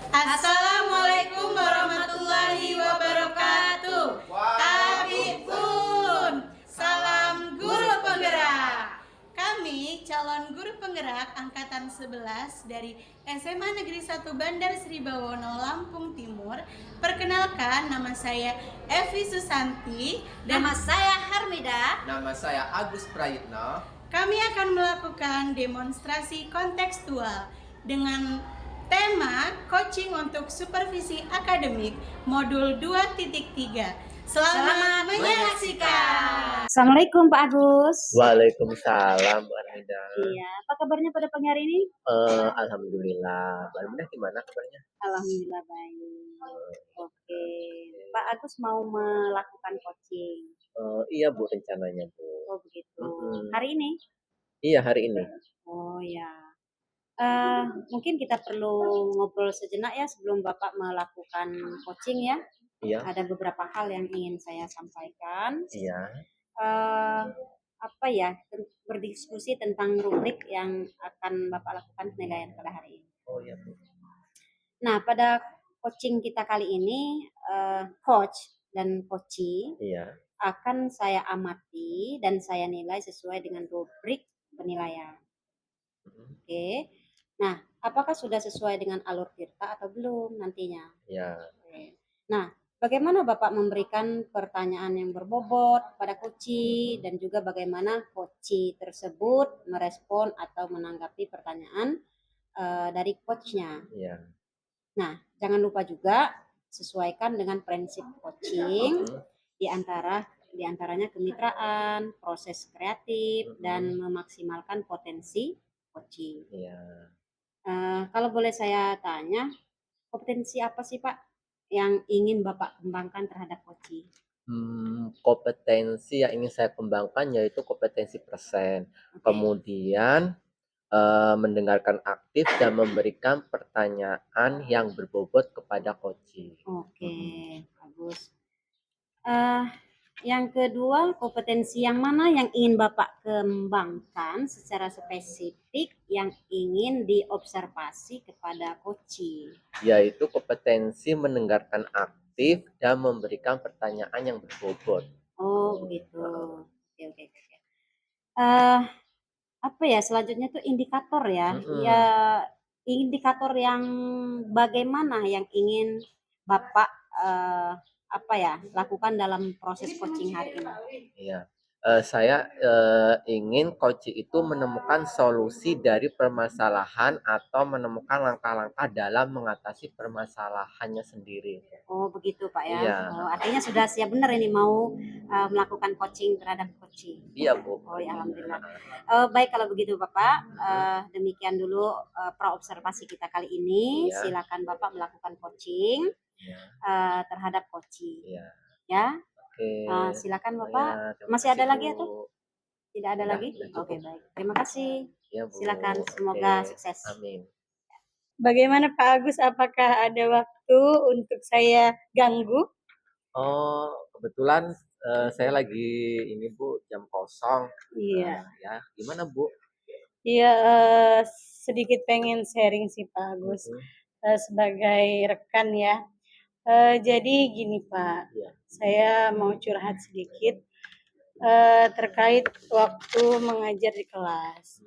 Assalamualaikum warahmatullahi wabarakatuh. Tabibun, salam guru penggerak. Kami calon guru penggerak angkatan 11 dari SMA Negeri 1 Bandar Sri Bawono, Lampung Timur. Perkenalkan, nama saya Evi Susanti dan Nama saya Harmida. Nama saya Agus Prayitno. Kami akan melakukan demonstrasi kontekstual dengan tema coaching untuk supervisi akademik modul 2.3. Selamat menyaksikan. Assalamualaikum Pak Agus. Waalaikumsalam Bu Armida. Iya, apa kabarnya pada pagi hari ini? Alhamdulillah. Bu Armida gimana kabarnya? Alhamdulillah baik. Oke, Pak Agus mau melakukan coaching. Iya Bu, rencananya Bu. Oh begitu. Mm-mm. Hari ini? Iya, hari ini. Oh ya. Mungkin kita perlu ngobrol sejenak ya sebelum Bapak melakukan coaching ya. Iya. Ada beberapa hal yang ingin saya sampaikan. Iya. Apa ya, berdiskusi tentang rubrik yang akan Bapak lakukan penilaian pada hari ini. Oh iya Bu. Nah, pada coaching kita kali ini, coach dan coachee Iya. akan saya amati dan saya nilai sesuai dengan rubrik penilaian. Oke. Nah, apakah sudah sesuai dengan alur tirta atau belum nantinya? Iya. Oke. Nah, bagaimana Bapak memberikan pertanyaan yang berbobot pada coachee dan juga bagaimana coachee tersebut merespon atau menanggapi pertanyaan dari coachnya. Iya. Nah, jangan lupa juga sesuaikan dengan prinsip coaching di antaranya kemitraan, proses kreatif dan memaksimalkan potensi coaching. Iya. Kalau boleh saya tanya, kompetensi apa sih Pak yang ingin Bapak kembangkan terhadap coaching? Kompetensi yang ingin saya kembangkan yaitu kompetensi present. Oke. Kemudian mendengarkan aktif dan memberikan pertanyaan yang berbobot kepada coaching. Oke, bagus. Yang kedua, kompetensi yang mana yang ingin Bapak kembangkan secara spesifik yang ingin diobservasi kepada coaching? Yaitu kompetensi mendengarkan aktif dan memberikan pertanyaan yang berbobot. Oh, begitu. Oke. Apa ya, selanjutnya tuh indikator ya. Ya, indikator yang bagaimana yang ingin Bapak lakukan dalam proses coaching hari ini? Iya. Saya ingin coaching itu menemukan solusi dari permasalahan atau menemukan langkah-langkah dalam mengatasi permasalahannya sendiri. Oh begitu Pak ya. Iya. Oh, artinya sudah siap benar ini mau melakukan coaching terhadap coaching. Iya Bu. Oh ya alhamdulillah. Baik kalau begitu Bapak, demikian dulu praobservasi kita kali ini. Iya. Silakan Bapak melakukan coaching terhadap coaching. Iya. Ya. Oke. Silakan Bapak. Ya, Masih ada kasih, lagi Bu. atau tidak ada lagi? Oke baik. Terima kasih. Ya, Bu. Silakan, semoga Oke. sukses. Amin. Bagaimana Pak Agus? Apakah ada waktu untuk saya ganggu? Oh, kebetulan saya lagi ini Bu, jam kosong. Iya. Ya, gimana Bu? Iya, sedikit pengen sharing sih Pak Agus sebagai rekan ya. Jadi gini Pak, Iya. saya mau curhat sedikit terkait waktu mengajar di kelas.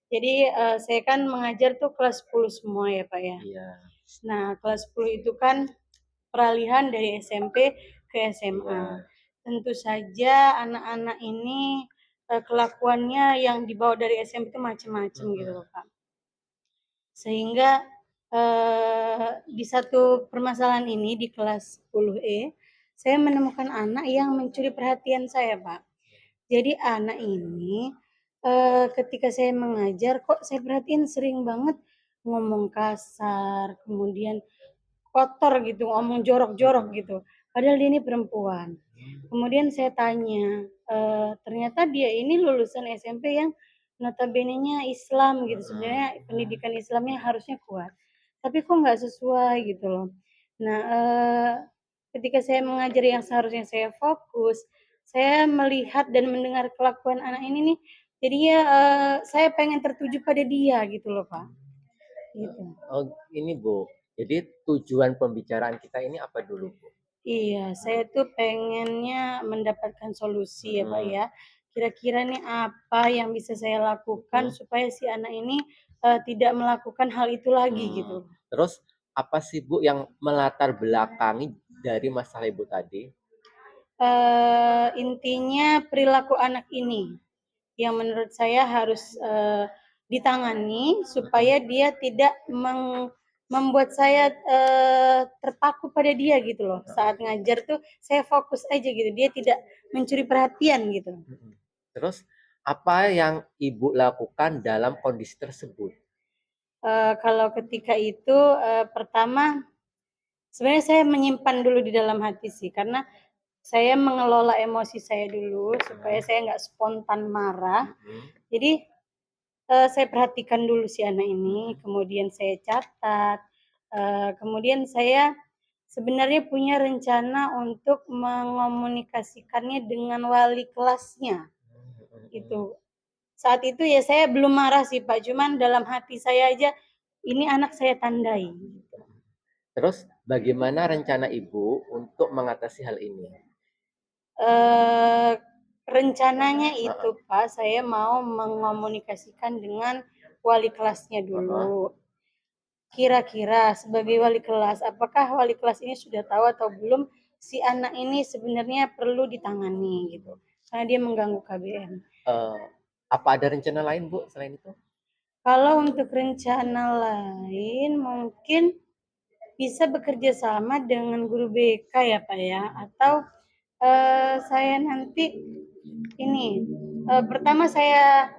Jadi saya kan mengajar tuh kelas 10 semua ya Pak ya. Iya. Nah kelas 10 itu kan peralihan dari SMP ke SMA. Iya. Tentu saja anak-anak ini kelakuannya yang dibawa dari SMP itu macam-macam gitu loh Pak. Sehingga di satu permasalahan ini di kelas 10E, saya menemukan anak yang mencuri perhatian saya Pak. Jadi anak ini ketika saya mengajar kok saya perhatiin sering banget ngomong kasar, kemudian kotor gitu, ngomong jorok-jorok gitu. Padahal dia ini perempuan. Kemudian saya tanya, ternyata dia ini lulusan SMP yang notabene-nya Islam gitu. Sebenarnya pendidikan Islamnya harusnya kuat. Tapi kok nggak sesuai gitu loh. Nah, ketika saya mengajar yang seharusnya saya fokus, saya melihat dan mendengar kelakuan anak ini nih, jadinya saya pengen tertuju pada dia gitu loh Pak. Gitu. Oh ini Bu, Jadi tujuan pembicaraan kita ini apa dulu, Bu? Iya, saya tuh pengennya mendapatkan solusi ya Pak Mhm. ya. Kira-kira nih apa yang bisa saya lakukan Mhm. supaya si anak ini tidak melakukan hal itu lagi gitu. Terus apa sih, Bu, yang melatar belakangi dari masalah Ibu tadi? Intinya perilaku anak ini yang menurut saya harus ditangani supaya dia tidak membuat saya terpaku pada dia gitu loh. Saat ngajar tuh saya fokus aja gitu. Dia tidak mencuri perhatian gitu. Mhm. Terus apa yang Ibu lakukan dalam kondisi tersebut? Kalau ketika itu pertama sebenarnya saya menyimpan dulu di dalam hati sih karena saya mengelola emosi saya dulu supaya saya nggak spontan marah. Mhm. Jadi saya perhatikan dulu si anak ini, kemudian saya catat, kemudian saya sebenarnya punya rencana untuk mengomunikasikannya dengan wali kelasnya, Mhm. itu. Saat itu ya saya belum marah sih Pak, cuman dalam hati saya aja, ini anak saya tandai, gitu. Terus bagaimana rencana Ibu untuk mengatasi hal ini? Rencananya itu Heeh. Pak, saya mau mengomunikasikan dengan wali kelasnya Heeh. dulu. Kira-kira sebagai wali kelas, apakah wali kelas ini sudah tahu atau belum si anak ini sebenarnya perlu ditangani gitu, karena dia mengganggu KBM. Apa ada rencana lain, Bu, selain itu? Kalau untuk rencana lain mungkin bisa bekerja sama dengan guru BK ya Pak ya, atau saya nanti ini pertama saya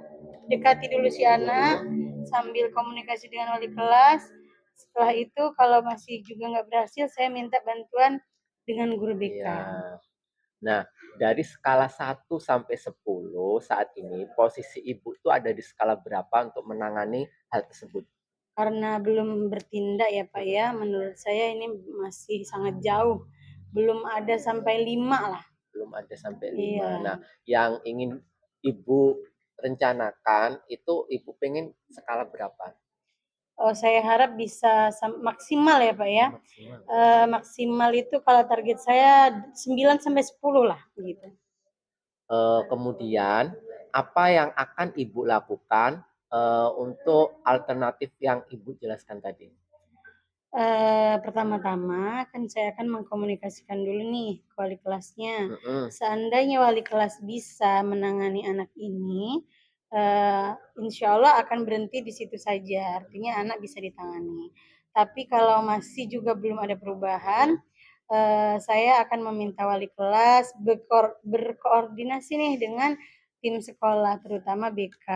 dekati dulu si anak sambil komunikasi dengan wali kelas. Setelah itu kalau masih juga nggak berhasil, saya minta bantuan dengan guru BK. Iya. Nah, dari skala 1 sampai 10 saat ini, posisi Ibu tuh ada di skala berapa untuk menangani hal tersebut? Karena belum bertindak ya Pak ya, menurut saya ini masih sangat jauh. Belum ada sampai 5 lah. Belum ada sampai 5. Iya. Nah, yang ingin Ibu rencanakan itu Ibu pengen skala berapa? Oh, saya harap bisa maksimal ya Pak ya. Maksimal. Maksimal itu kalau target saya 9 sampai 10 lah gitu. Kemudian apa yang akan Ibu lakukan untuk alternatif yang Ibu jelaskan tadi? Pertama-tama kan saya akan mengkomunikasikan dulu nih ke wali kelasnya. Mhm. Seandainya wali kelas bisa menangani anak ini, insya Allah akan berhenti di situ saja, artinya anak bisa ditangani. Tapi kalau masih juga belum ada perubahan, saya akan meminta wali kelas berkoordinasi nih dengan tim sekolah, terutama BK.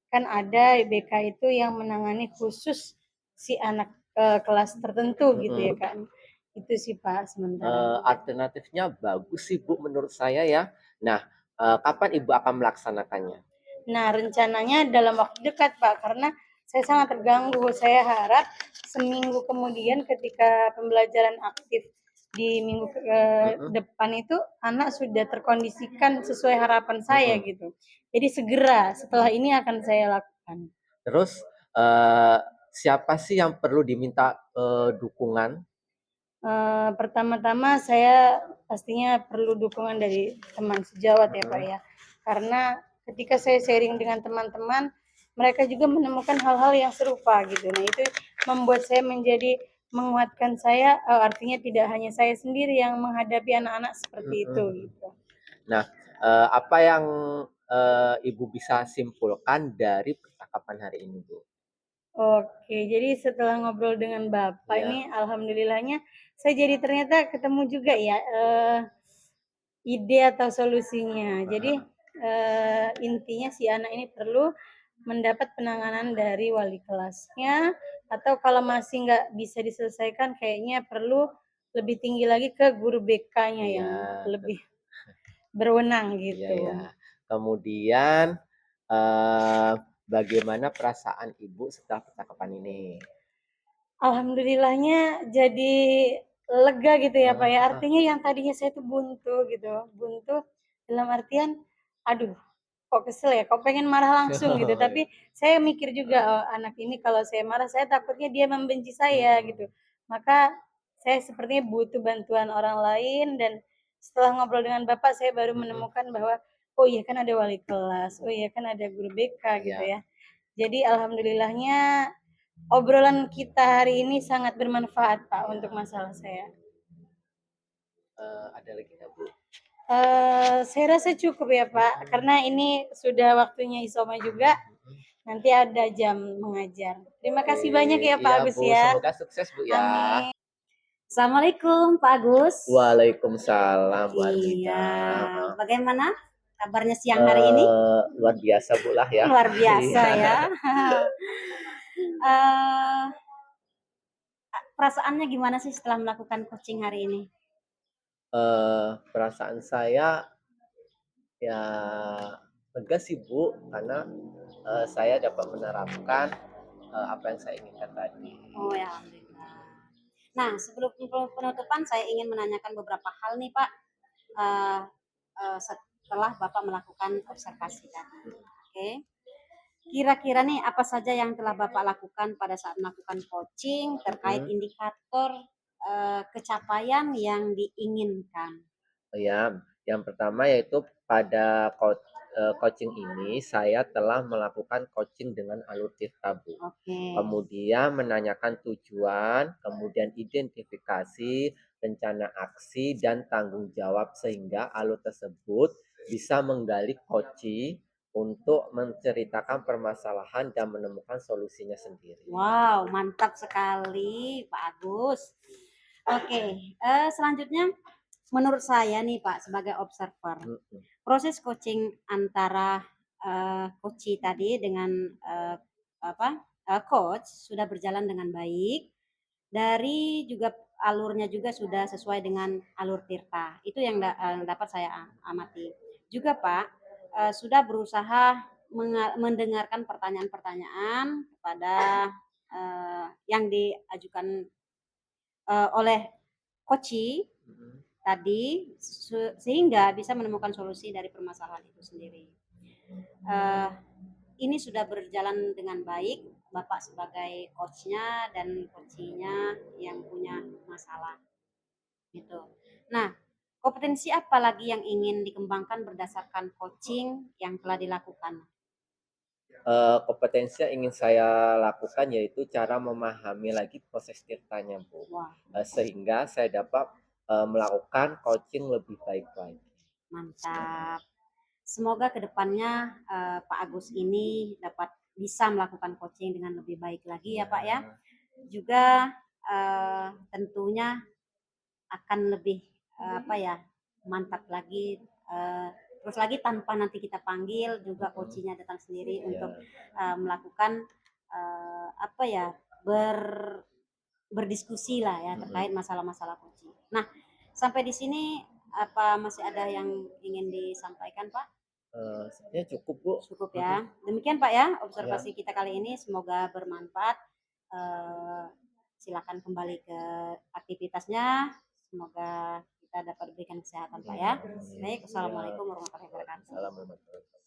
Kan ada BK itu yang menangani khusus si anak kelas tertentu gitu ya kan. Itu sih Pak sementara. Alternatifnya bagus sih, Bu, menurut saya ya. Nah, kapan Ibu akan melaksanakannya? Nah, rencananya dalam waktu dekat Pak, karena saya sangat terganggu. Saya harap seminggu kemudian ketika pembelajaran aktif di minggu depan itu anak sudah terkondisikan sesuai harapan saya gitu. Jadi segera setelah ini akan saya lakukan. Terus, siapa sih yang perlu diminta, dukungan? Pertama-tama saya pastinya perlu dukungan dari teman sejawat ya Pak ya. Karena ketika saya sharing dengan teman-teman, mereka juga menemukan hal-hal yang serupa gitu. Nah itu membuat saya menjadi menguatkan saya, artinya tidak hanya saya sendiri yang menghadapi anak-anak seperti itu gitu. Nah, apa yang, Ibu bisa simpulkan dari percakapan hari ini, Bu? Oke, jadi setelah ngobrol dengan Bapak Iya. ini alhamdulillahnya saya jadi ternyata ketemu juga ya, ide atau solusinya. Jadi, intinya si anak ini perlu mendapat penanganan dari wali kelasnya, atau kalau masih nggak bisa diselesaikan kayaknya perlu lebih tinggi lagi ke guru BK-nya Iya, yang lebih berwenang iya, iya. gitu. Kemudian, eee, bagaimana perasaan Ibu setelah percakapan ini? Alhamdulillahnya jadi lega gitu ya, Pak, ya. Heeh. Artinya yang tadinya saya tuh buntu gitu, buntu dalam artian, aduh kok kesel ya, kok pengen marah langsung gitu. Tapi saya mikir juga, oh, anak ini kalau saya marah, saya takutnya dia membenci saya gitu. Maka saya sepertinya butuh bantuan orang lain dan setelah ngobrol dengan Bapak, saya baru menemukan bahwa, oh iya kan ada wali kelas, oh iya kan ada guru BK gitu Ya. ya. Jadi alhamdulillahnya obrolan kita hari ini sangat bermanfaat Pak untuk masalah saya. Ada lagi nggak Bu? Saya rasa cukup ya Pak, karena ini sudah waktunya isoma juga. Nanti ada jam mengajar. Terima kasih banyak ya Pak Iya Agus Bu, ya. semoga sukses Bu ya. Amin. Assalamualaikum Pak Agus. Waalaikumsalam Bu Iya, Armita. bagaimana kabarnya siang hari ini? Luar biasa Bu lah ya. Luar biasa Iya. ya. Eh, perasaannya gimana sih setelah melakukan coaching hari ini? Perasaan saya ya lega sih Bu, karena saya dapat menerapkan apa yang saya inginkan tadi. Oh ya, alhamdulillah. Nah, sebelum penutupan saya ingin menanyakan beberapa hal nih Pak. Eh, setelah Bapak melakukan observasi tadi. Oke. Kira-kira nih apa saja yang telah Bapak lakukan pada saat melakukan coaching terkait indikator kecapaian yang diinginkan? Ya, yang pertama yaitu pada coaching ini saya telah melakukan coaching dengan alur tirta Bu. Oke. Kemudian menanyakan tujuan, kemudian identifikasi, rencana aksi, dan tanggung jawab sehingga alur tersebut bisa menggali coaching untuk menceritakan permasalahan dan menemukan solusinya sendiri. Wow, mantap sekali Pak Agus. Oke, selanjutnya menurut saya nih Pak sebagai observer, proses coaching antara coach tadi dengan coach sudah berjalan dengan baik. Dari juga alurnya juga sudah sesuai dengan alur tirta. Itu yang dapat saya amati. Juga Pak sudah berusaha mendengarkan pertanyaan-pertanyaan kepada yang diajukan oleh coach tadi sehingga bisa menemukan solusi dari permasalahan itu sendiri. Ini sudah berjalan dengan baik Bapak sebagai coachnya dan coachnya yang punya masalah gitu. Nah, kompetensi apa lagi yang ingin dikembangkan berdasarkan coaching yang telah dilakukan? Kompetensi yang ingin saya lakukan yaitu cara memahami lagi proses tirtanya Bu. Sehingga saya dapat melakukan coaching lebih baik lagi. Mantap. Semoga kedepannya Pak Agus ini dapat bisa melakukan coaching dengan lebih baik lagi ya Pak ya. Juga tentunya akan lebih mantap lagi. Terus lagi tanpa nanti kita panggil juga coachingnya datang sendiri untuk melakukan berdiskusi lah ya terkait masalah-masalah coaching. Nah, sampai di sini apa masih ada yang ingin disampaikan Pak? Sebenarnya cukup Bu. Cukup ya. Demikian Pak ya observasi kita kali ini, semoga bermanfaat. Silakan kembali ke aktivitasnya. Semoga kita dapat berikan kesehatan Pak ya. Baik, assalamualaikum warahmatullahi wabarakatuh. Assalamualaikum.